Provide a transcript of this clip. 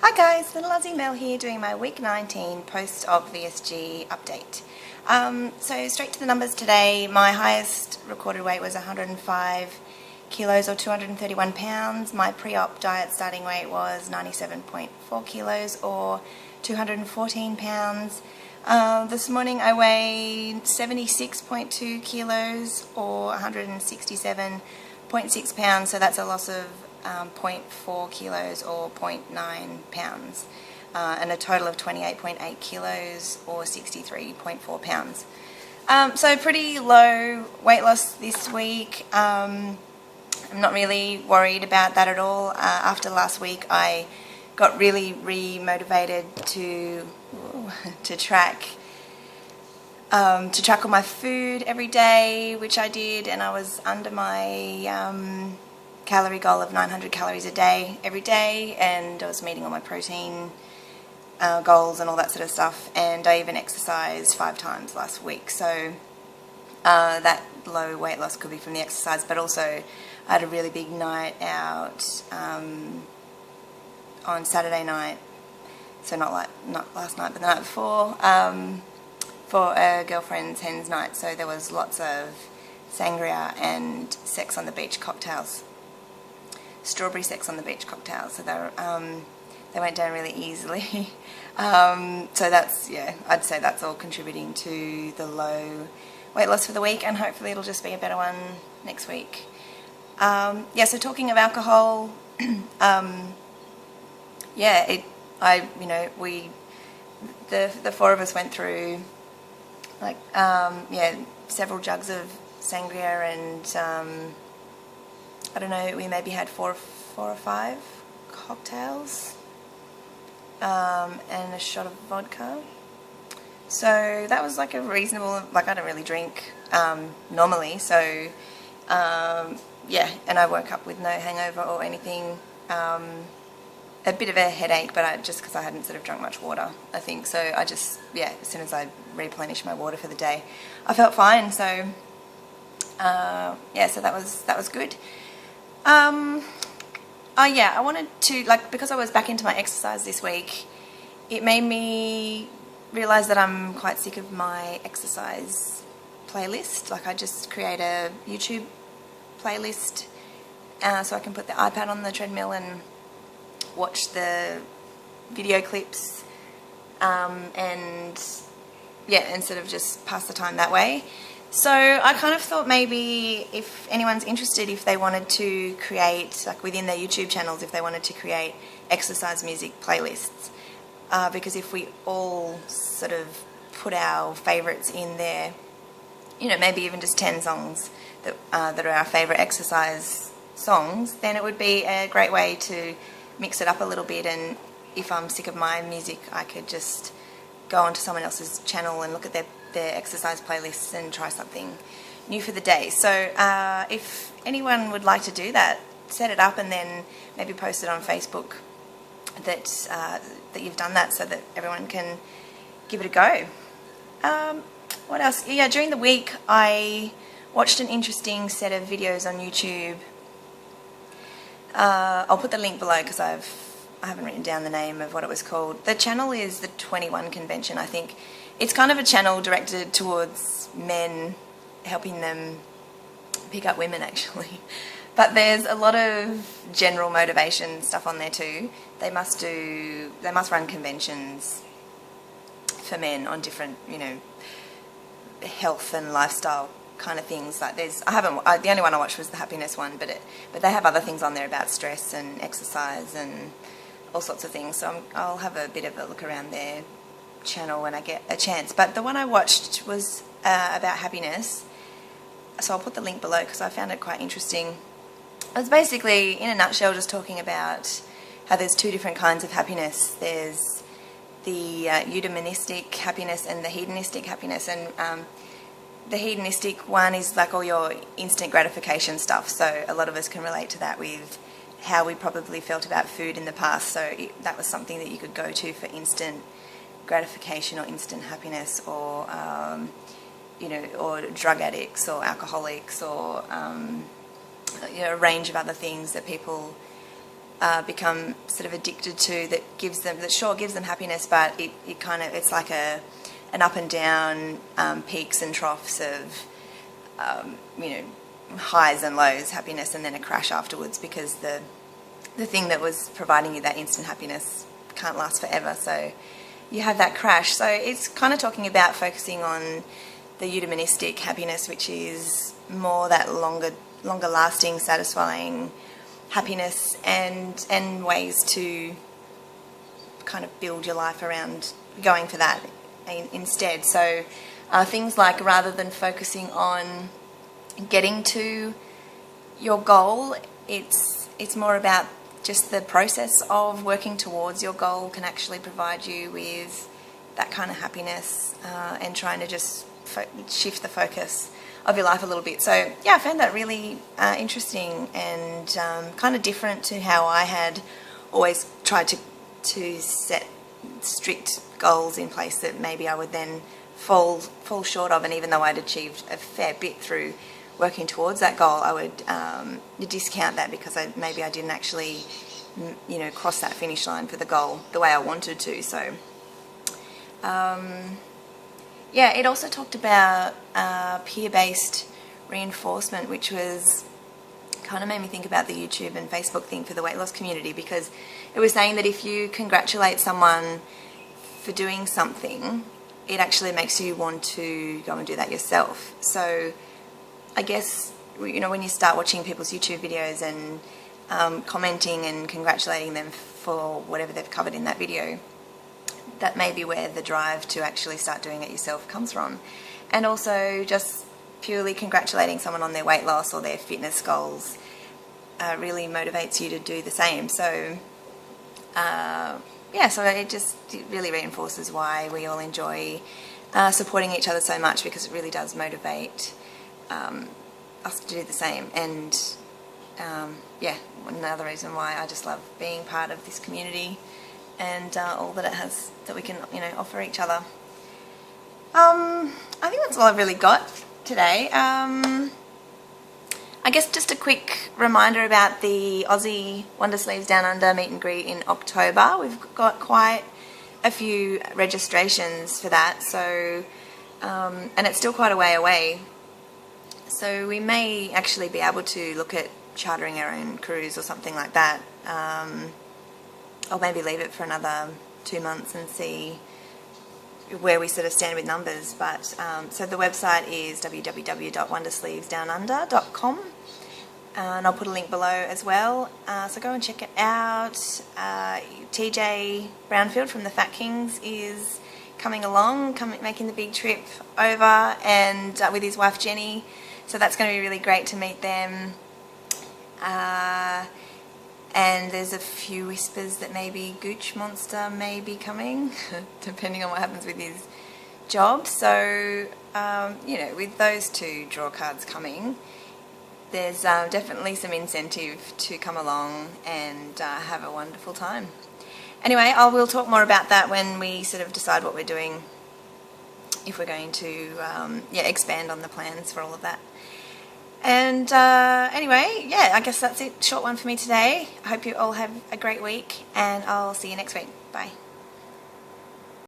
Hi guys, Littleaussiemel here doing my week 19 post-op VSG update. So straight to the numbers today. My highest recorded weight was 105 kilos or 231 pounds. My pre-op diet starting weight was 97.4 kilos or 214 pounds. This morning I weighed 76.2 kilos or 167.6 pounds, so that's a loss of 0.4 kilos or 0.9 pounds, and a total of 28.8 kilos or 63.4 pounds. So pretty low weight loss this week. I'm not really worried about that at all. After last week I got really re-motivated to track all my food every day, which I did, and I was under my calorie goal of 900 calories a day every day, and I was meeting all my protein goals and all that sort of stuff, and I even exercised 5 times last week. So that low weight loss could be from the exercise, but also I had a really big night out on Saturday night, so not last night but the night before, for a girlfriend's hen's night. So there was lots of sangria and sex on the beach cocktails, strawberry sex on the beach cocktails, so they went down really easily. So that's, yeah, I'd say that's all contributing to the low weight loss for the week, and hopefully it'll just be a better one next week. Yeah, so talking of alcohol, the 4 of us went through several jugs of sangria, and I don't know, we maybe had 4 or 5 cocktails, and a shot of vodka. So that was like a reasonable, I don't really drink normally, so yeah, and I woke up with no hangover or anything. A bit of a headache, but just because I hadn't sort of drunk much water, I think. So I just, yeah, as soon as I replenished my water for the day, I felt fine. So yeah, so that was good. Yeah, I wanted to, because I was back into my exercise this week, it made me realise that I'm quite sick of my exercise playlist. I just create a YouTube playlist so I can put the iPad on the treadmill and watch the video clips, and sort of just pass the time that way. So I kind of thought maybe if anyone's interested, if they wanted to create, within their YouTube channels, if they wanted to create exercise music playlists, because if we all sort of put our favourites in there, maybe even just 10 songs that are our favourite exercise songs, then it would be a great way to mix it up a little bit. And if I'm sick of my music, I could just go onto someone else's channel and look at their exercise playlists and try something new for the day. So if anyone would like to do that, set it up and then maybe post it on Facebook that you've done that, so that everyone can give it a go. What else? Yeah, during the week I watched an interesting set of videos on YouTube. I'll put the link below because I haven't written down the name of what it was called. The channel is the 21 Convention, I think. It's kind of a channel directed towards men, helping them pick up women, actually. But there's a lot of general motivation stuff on there too. They must run conventions for men on different, health and lifestyle kind of things. The only one I watched was the happiness one, but they have other things on there about stress and exercise and all sorts of things. So I'll have a bit of a look around their channel when I get a chance. But the one I watched was about happiness, so I'll put the link below because I found it quite interesting. It was basically, in a nutshell, just talking about how there's 2 different kinds of happiness. There's the eudaimonistic happiness and the hedonistic happiness, and the hedonistic one is all your instant gratification stuff. So a lot of us can relate to that with how we probably felt about food in the past. So that was something that you could go to for instant gratification or instant happiness, or or drug addicts or alcoholics, or a range of other things that people become sort of addicted to, that gives them happiness, but it's like an up and down, peaks and troughs of highs and lows happiness, and then a crash afterwards, because the thing that was providing you that instant happiness can't last forever, so you have that crash. So it's kind of talking about focusing on the eudaimonistic happiness, which is more that longer lasting, satisfying happiness, and ways to kind of build your life around going for that instead. So things like, rather than focusing on getting to your goal, it's more about just the process of working towards your goal can actually provide you with that kind of happiness, and trying to just shift the focus of your life a little bit. So yeah, I found that really interesting, and kind of different to how I had always tried to set strict goals in place that maybe I would then fall short of. And even though I'd achieved a fair bit through working towards that goal, I would discount that because maybe I didn't actually cross that finish line for the goal the way I wanted to. So yeah, it also talked about peer-based reinforcement, which was kind of made me think about the YouTube and Facebook thing for the weight loss community, because it was saying that if you congratulate someone for doing something, it actually makes you want to go and do that yourself. So I guess, when you start watching people's YouTube videos and commenting and congratulating them for whatever they've covered in that video, that may be where the drive to actually start doing it yourself comes from. And also just purely congratulating someone on their weight loss or their fitness goals really motivates you to do the same. So yeah, so it really reinforces why we all enjoy supporting each other so much, because it really does motivate us to do the same. And yeah, another reason why I just love being part of this community and all that it has that we can offer each other. I think that's all I've really got today. I guess just a quick reminder about the Aussie Wonder Sleeves Down Under meet and greet in October. We've got quite a few registrations for that, so and it's still quite a way away. So we may actually be able to look at chartering our own cruise or something like that. Or maybe leave it for another 2 months and see where we sort of stand with numbers. But so the website is www.wondersleevesdownunder.com, and I'll put a link below as well. So go and check it out. TJ Brownfield from the Fat Kings is coming along, making the big trip over, and with his wife Jenny. So that's going to be really great to meet them. And there's a few whispers that maybe Gooch Monster may be coming, depending on what happens with his job. So, with those two draw cards coming, there's definitely some incentive to come along and have a wonderful time. Anyway, we'll talk more about that when we sort of decide what we're doing, if we're going to expand on the plans for all of that. And anyway, yeah, I guess that's it. Short one for me today. I hope you all have a great week, and I'll see you next week. Bye.